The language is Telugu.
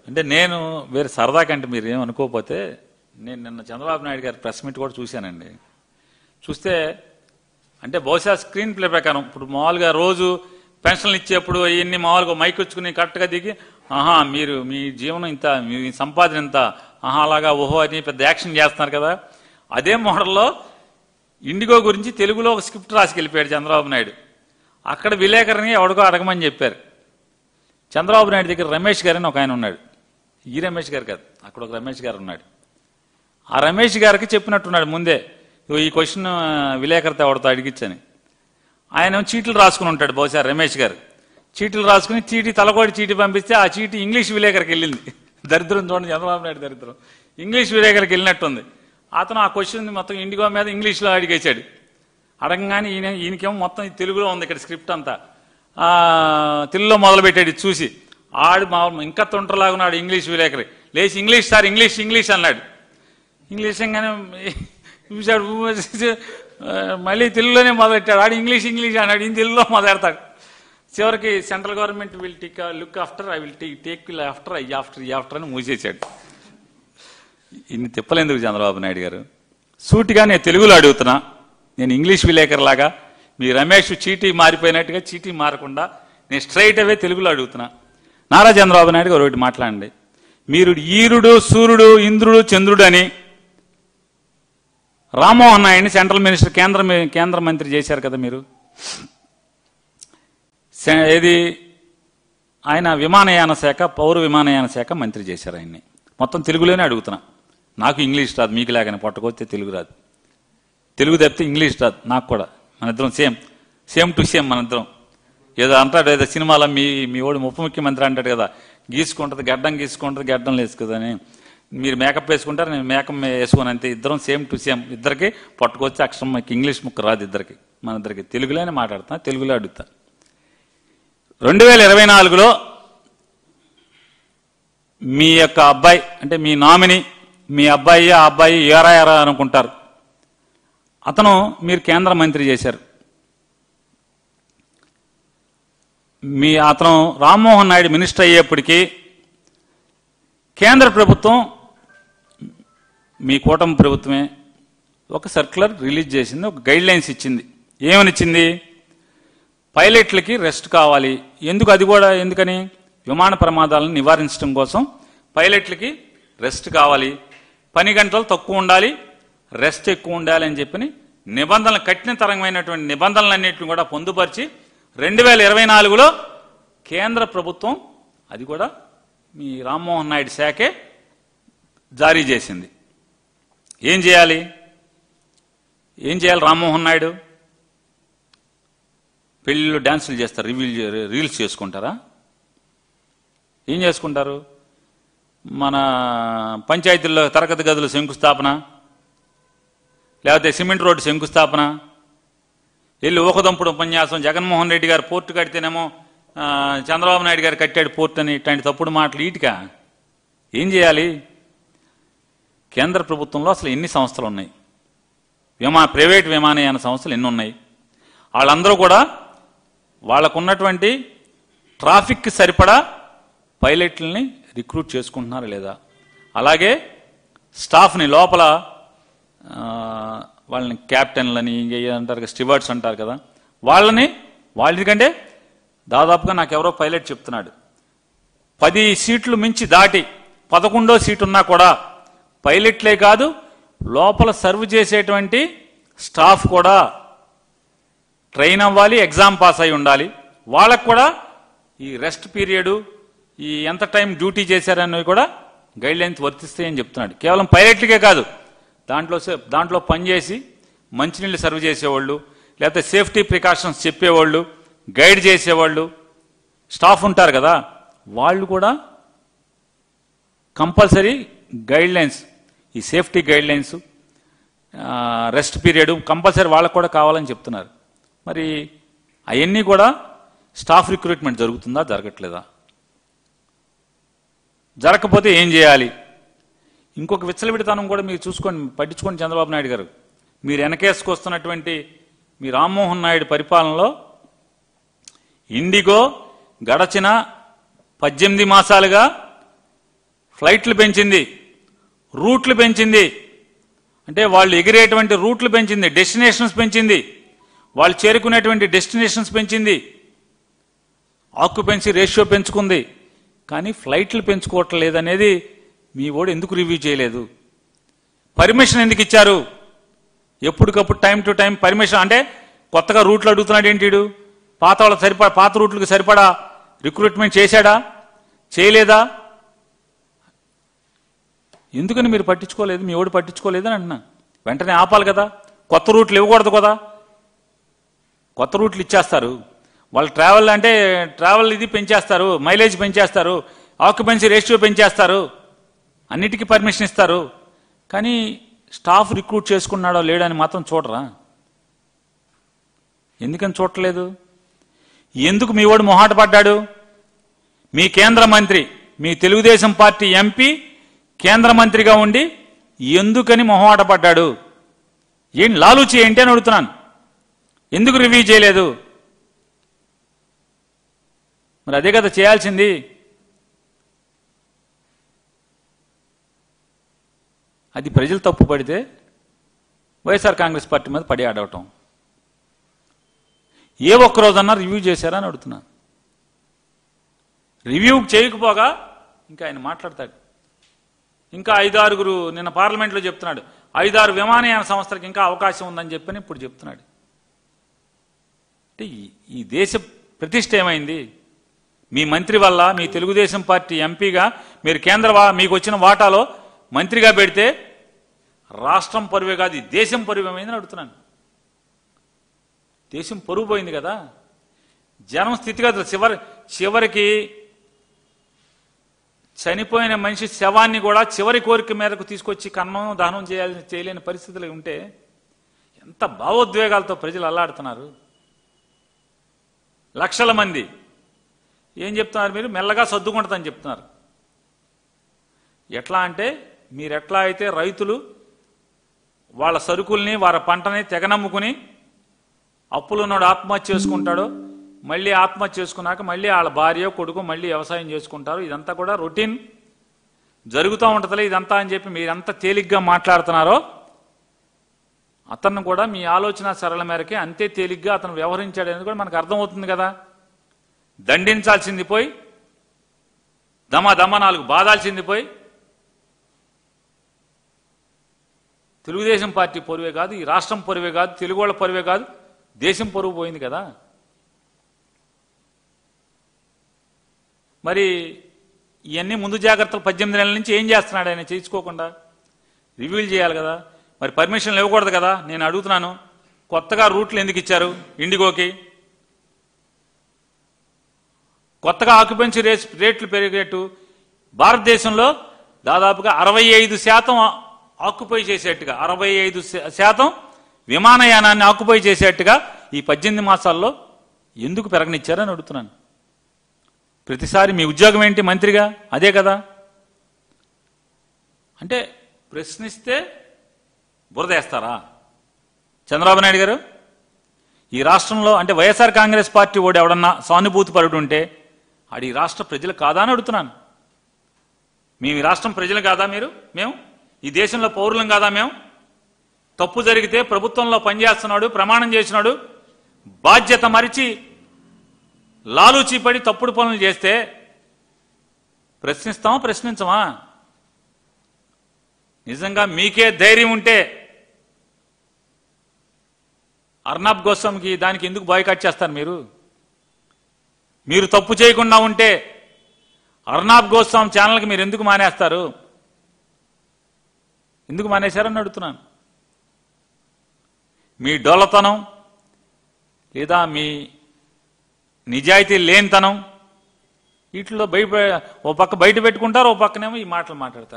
అంటే నేను వేరే సరదా కంటే మీరు ఏమనుకోకపోతే నేను నిన్న చంద్రబాబు నాయుడు గారి ప్రెస్ మీట్ కూడా చూశానండి. చూస్తే అంటే బహుశా స్క్రీన్ ప్లే ప్రకారం ఇప్పుడు మామూలుగా రోజు పెన్షన్లు ఇచ్చేప్పుడు ఇవన్నీ మామూలుగా మైక్ వచ్చుకుని కరెక్ట్గా దిగి మీరు మీ జీవనం ఇంత, మీ సంపాదన ఇంత, అలాగా ఓహో అని పెద్ద యాక్షన్ చేస్తున్నారు కదా. అదే మోడల్లో ఇండిగో గురించి తెలుగులో ఒక స్క్రిప్ట్ రాసుకెళ్ళిపోయాడు చంద్రబాబు నాయుడు. అక్కడ విలేకరిని ఎవడికో అడగమని చెప్పారు. చంద్రబాబు నాయుడు దగ్గర రమేష్ గారు అని ఒక ఆయన ఉన్నాడు. ఈ రమేష్ గారు కాదు, అక్కడ ఒక రమేష్ గారు ఉన్నాడు. ఆ రమేష్ గారికి చెప్పినట్టున్నాడు ముందే, ఈ క్వశ్చన్ విలేకరితో ఎవరితో అడిగిచ్చని. ఆయన చీట్లు రాసుకుని ఉంటాడు బహుశా రమేష్ గారు. చీట్లు రాసుకుని తలకోటి చీటీ పంపిస్తే ఆ చీటీ ఇంగ్లీష్ విలేకరికి వెళ్ళింది. దరిద్రం చూడండి, చంద్రబాబు నాయుడు దరిద్రం. ఇంగ్లీష్ విలేకరికి వెళ్ళినట్టుంది. అతను ఆ క్వశ్చన్ మొత్తం ఇండిగో మీద ఇంగ్లీష్లో అడిగేశాడు. అడగగానే ఈయనకేమో మొత్తం తెలుగులో ఉంది ఇక్కడ స్క్రిప్ట్ అంతా. తెలుగులో మొదలుపెట్టాడు చూసి. ఆడు ఇంకా తొంటలాగా ఉన్నాడు ఇంగ్లీష్ విలేకరి. లేచి ఇంగ్లీష్ సార్, ఇంగ్లీష్ ఇంగ్లీష్ అన్నాడు. ఇంగ్లీష్ అనగానే చూశాడు, మళ్ళీ తెలుగులోనే మొదలెట్టాడు. ఆడు ఇంగ్లీష్ ఇంగ్లీష్ అన్నాడు, ఈయన తెలుగులో మొదలెడతాడు. చివరికి central government will take look after, I will take after, I after అని మూసేశాడు. ఇన్ని తిప్పలేందుకు చంద్రబాబు నాయుడు గారు? సూటిగా నేను తెలుగులో అడుగుతున్నా, నేను ఇంగ్లీష్ విలేకరులాగా మీ రమేష్ చీటీ మారిపోయినట్టుగా చీటీ మారకుండా నేను స్ట్రైట్ అవే తెలుగులో అడుగుతున్నా. నారా చంద్రబాబు నాయుడు గారు ఒకటి మాట్లాడండి. మీరు ఈరుడు, సూర్యుడు, ఇంద్రుడు, చంద్రుడు అని రామ్మోహన్ నాయుడిని సెంట్రల్ మినిస్టర్, కేంద్ర మంత్రి చేశారు కదా మీరు. ఏది ఆయన విమానయాన శాఖ, పౌర విమానయాన శాఖ మంత్రి చేశారు ఆయన్ని. మొత్తం తెలుగులోనే అడుగుతున్నా. నాకు ఇంగ్లీష్ రాదు, మీకు లేకని పట్టుకొస్తే తెలుగు రాదు. తెలుగు తప్పితే ఇంగ్లీష్ రాదు నాకు కూడా. మన ఇద్దరం సేమ్ టు సేమ్ మన ఇద్దరం. ఏదో అంటాడు, ఏదో సినిమాలో మీ వాడు ఉప ముఖ్యమంత్రి అంటాడు కదా, గీసుకుంటుంది గడ్డం, గీసుకుంటుంది గడ్డం వేసుకుందని. మీరు మేకప్ వేసుకుంటారు, నేను మేకప్ వేసుకుని, అంతే. ఇద్దరం సేమ్ టు సేమ్. ఇద్దరికి పట్టుకొచ్చి అక్షరం ఇంగ్లీష్ ముక్క రాదు ఇద్దరికి. మన ఇద్దరికి తెలుగులోనే మాట్లాడుతున్నా, తెలుగులో అడుగుతా. 2024లో మీ యొక్క అబ్బాయి అంటే మీ నామినీ, మీ అబ్బాయి, ఆ అబ్బాయి ఏరా అనుకుంటారు. అతను మీరు కేంద్ర మంత్రి చేశారు. అతను రామ్మోహన్ నాయుడు మినిస్టర్ అయ్యేప్పటికీ కేంద్ర ప్రభుత్వం, మీ కూటమి ప్రభుత్వమే ఒక సర్క్యులర్ రిలీజ్ చేసింది, ఒక గైడ్ లైన్స్ ఇచ్చింది. ఏమనిచ్చింది? పైలట్లకి రెస్ట్ కావాలి. ఎందుకు? అది కూడా ఎందుకని? విమాన ప్రమాదాలను నివారించడం కోసం పైలట్లకి రెస్ట్ కావాలి, పని గంటలు తక్కువ ఉండాలి, రెస్ట్ ఎక్కువ ఉండాలి అని చెప్పి నిబంధనలు, కఠినతరమైనటువంటి నిబంధనలన్నింటిని కూడా పొందుపరిచి 2024లో కేంద్ర ప్రభుత్వం, అది కూడా మీ రామ్మోహన్ నాయుడు శాఖే జారీ చేసింది. ఏం చేయాలి రామ్మోహన్ నాయుడు? పెళ్ళిళ్ళు డ్యాన్సులు చేస్తారు, రీల్స్ చేసుకుంటారా? ఏం చేసుకుంటారు? మన పంచాయతీల్లో తరగతి గదులు శంకుస్థాపన, లేకపోతే సిమెంట్ రోడ్డు శంకుస్థాపన, వెళ్ళి ఊకదంపుడు ఉపన్యాసం, జగన్మోహన్ రెడ్డి గారు పోర్టు కడితేనేమో చంద్రబాబు నాయుడు గారు కట్టాడు పోర్టు అని, ఇట్లాంటి తప్పుడు మాటలు. ఈటికా ఏం చేయాలి? కేంద్ర ప్రభుత్వంలో అసలు ఎన్ని సంస్థలు ఉన్నాయి? ప్రైవేట్ విమానయాన సంస్థలు ఎన్ని ఉన్నాయి? వాళ్ళందరూ కూడా వాళ్ళకున్నటువంటి ట్రాఫిక్కి సరిపడా పైలట్లని రిక్రూట్ చేసుకుంటున్నారా లేదా? అలాగే స్టాఫ్ని, లోపల వాళ్ళని క్యాప్టెన్లని అంటారు, స్టివర్డ్స్ అంటారు కదా, వాళ్ళకంటే దాదాపుగా నాకెవరో పైలట్ చెప్తున్నాడు, 10 సీట్లు మించి దాటి 11వ సీటు ఉన్నా కూడా పైలట్లే కాదు, లోపల సర్వ్ చేసేటువంటి స్టాఫ్ కూడా ట్రైన్ అవ్వాలి, ఎగ్జామ్ పాస్ అయి ఉండాలి. వాళ్ళకు కూడా ఈ రెస్ట్ పీరియడ్, ఈ ఎంత టైం డ్యూటీ చేశారనేవి కూడా గైడ్ లైన్స్ వర్తిస్తాయని చెప్తున్నాడు. కేవలం పైలట్లకే కాదు, దాంట్లో పనిచేసి మంచినీళ్ళు సర్వ్ చేసేవాళ్ళు, లేకపోతే సేఫ్టీ ప్రికాషన్స్ చెప్పేవాళ్ళు, గైడ్ చేసేవాళ్ళు, స్టాఫ్ ఉంటారు కదా, వాళ్ళు కూడా కంపల్సరీ గైడ్ లైన్స్, ఈ safety guide lines, rest period compulsory వాళ్ళకు కూడా కావాలని చెప్తున్నారు. మరి అవన్నీ కూడా స్టాఫ్ రిక్రూట్మెంట్ జరుగుతుందా, జరగట్లేదా? జరగకపోతే ఏం చేయాలి? ఇంకొక విచ్చలవిడితనం కూడా మీరు పట్టించుకోండి చంద్రబాబు నాయుడు గారు. మీరు వెనకేసుకొస్తున్నటువంటి మీ రామ్మోహన్ నాయుడు పరిపాలనలో ఇండిగో గడచిన 18 మాసాలుగా ఫ్లైట్లు పెంచింది, రూట్లు పెంచింది, అంటే వాళ్ళు ఎగిరేటువంటి రూట్లు పెంచింది, డెస్టినేషన్స్ పెంచింది, వాళ్ళు చేరుకునేటువంటి డెస్టినేషన్స్ పెంచింది, ఆక్యుపెన్సీ రేషియో పెంచుకుంది. కానీ ఫ్లైట్లు పెంచుకోవటం లేదనేది మీ ఓడు ఎందుకు రివ్యూ చేయలేదు? పర్మిషన్ ఎందుకు ఇచ్చారు? ఎప్పటికప్పుడు టైం టు టైం పర్మిషన్, అంటే కొత్తగా రూట్లు అడుగుతున్నాడు ఏంటి? పాత రూట్లకు సరిపడా రిక్రూట్మెంట్ చేశాడా, చేయలేదా? ఎందుకని మీరు పట్టించుకోలేదు? మీ ఓడి పట్టించుకోలేదని అంటున్నా. వెంటనే ఆపాలి కదా. కొత్త రూట్లు ఇవ్వకూడదు కదా. కొత్త రూట్లు ఇచ్చేస్తారు. వాళ్ళు ట్రావెల్ ఇది పెంచేస్తారు, మైలేజ్ పెంచేస్తారు, ఆక్యుపెన్సీ రేషియో పెంచేస్తారు, అన్నిటికీ పర్మిషన్ ఇస్తారు. కానీ స్టాఫ్ రిక్రూట్ చేసుకున్నాడో లేడని మాత్రం చూడరా? ఎందుకని చూడలేదు? ఎందుకు మీ వాడు మొహాట పడ్డాడు? మీ కేంద్ర మంత్రి, మీ తెలుగుదేశం పార్టీ ఎంపీ కేంద్ర మంత్రిగా ఉండి ఎందుకని మొహమాట పడ్డాడు? ఏం లాలూచి ఏంటి అని అడుగుతున్నాను. ఎందుకు రివ్యూ చేయలేదు? మరి అదే కదా చేయాల్సింది. అది ప్రజలు తప్పు పడితే వైఎస్ఆర్ కాంగ్రెస్ పార్టీ మీద పడి ఆడవటం. ఏ ఒక్కరోజన్నా రివ్యూ చేశారా అని అడుగుతున్నా. రివ్యూ చేయకపోగా ఇంకా ఆయన మాట్లాడతాడు. ఇంకా 5-6 నిన్న పార్లమెంట్లో చెప్తున్నాడు, 5-6 విమానయాన సంస్థలకు ఇంకా అవకాశం ఉందని చెప్పని ఇప్పుడు చెప్తున్నాడు. అంటే ఈ దేశ ప్రతిష్ట ఏమైంది? మీ మంత్రి వల్ల, మీ తెలుగుదేశం పార్టీ ఎంపీగా మీరు మీకు వచ్చిన వాటాలో మంత్రిగా పెడితే రాష్ట్రం పరువే కాదు, దేశం పరువు ఏమైందని అడుగుతున్నాను. దేశం పరువు పోయింది కదా. జనం స్థితిగతులు చివరికి చనిపోయిన మనిషి శవాన్ని కూడా చివరి కోరిక మేరకు తీసుకొచ్చి కన్నం దహనం చేయలేని పరిస్థితులు ఉంటే ఎంత భావోద్వేగాలతో ప్రజలు అల్లాడుతున్నారు. లక్షల మంది ఏం చెప్తున్నారు? మీరు మెల్లగా సర్దుకుంటుందని చెప్తున్నారు. ఎట్లా అంటే మీరెట్లా అయితే రైతులు వాళ్ళ సరుకుల్ని, వారి పంటని తెగనమ్ముకుని అప్పులున్నాడు ఆత్మహత్య చేసుకుంటాడో, మళ్ళీ ఆత్మహత్య చేసుకున్నాక మళ్ళీ వాళ్ళ భార్య కొడుకు మళ్ళీ వ్యవసాయం చేసుకుంటారు. ఇదంతా కూడా రొటీన్ జరుగుతూ ఉంటుందిలే ఇదంతా అని చెప్పి మీరంతా తేలిగ్గా మాట్లాడుతున్నారో, అతను కూడా మీ ఆలోచన సరళ మేరకే అంతే తేలిగ్గా అతను వ్యవహరించాడు అనేది కూడా మనకు అర్థమవుతుంది కదా. దండించాల్సింది పోయి దమ 4 బాధాల్సింది పోయి తెలుగుదేశం పార్టీ పరువే కాదు, ఈ రాష్ట్రం పరువే కాదు, తెలుగు వాళ్ళ పరువే కాదు, దేశం పరువు పోయింది కదా. మరి ఇవన్నీ ముందు జాగ్రత్తలు 18 నెలల నుంచి ఏం చేస్తున్నాడు ఆయన చేయించుకోకుండా? రివ్యూలు చేయాలి కదా. మరి పర్మిషన్లు ఇవ్వకూడదు కదా. నేను అడుగుతున్నాను, కొత్తగా రూట్లు ఎందుకు ఇచ్చారు? ఇండిగోకి కొత్తగా ఆక్యుపెన్సీ రేట్లు పెరిగేట్టు భారతదేశంలో దాదాపుగా 65% ఆక్యుపై చేసేట్టుగా, 65% విమానయానాన్ని ఆక్యుపై చేసేట్టుగా ఈ 18 మాసాల్లో ఎందుకు పెరగనిచ్చారని అడుగుతున్నాను. ప్రతిసారి మీ ఉద్యోగం ఏంటి మంత్రిగా? అదే కదా. అంటే ప్రశ్నిస్తే బురదేస్తారా చంద్రబాబు నాయుడు గారు? ఈ రాష్ట్రంలో అంటే వైఎస్ఆర్ కాంగ్రెస్ పార్టీ ఓడి ఎవడన్నా సానుభూతి పరుడు ఉంటే అది ఈ రాష్ట్ర ప్రజలు కాదా అని అడుగుతున్నాను. మేము ఈ రాష్ట్రం ప్రజలు కాదా? మేము ఈ దేశంలో పౌరులం కాదా? మేము తప్పు జరిగితే ప్రభుత్వంలో పనిచేస్తున్నాడు, ప్రమాణం చేసినాడు, బాధ్యత మరిచి లాలూచి పడి తప్పుడు పనులు చేస్తే ప్రశ్నిస్తామా? ప్రశ్నించమా? నిజంగా మీకే ధైర్యం ఉంటే అర్నాబ్ గోస్వామికి దానికి ఎందుకు బాయ్కాట్ చేస్తారు? మీరు తప్పు చేయకుండా ఉంటే అర్నాబ్ గోస్వామి ఛానల్కి మీరు ఎందుకు మానేస్తారు? ఎందుకు మానేశారని అడుగుతున్నాను. మీ డొల్లతనం లేదా మీ నిజాయితీ లేనితనం వీటిలో ఓ పక్క బయట పెట్టుకుంటారు, ఓ పక్కనేమో ఈ మాటలు మాట్లాడతారు.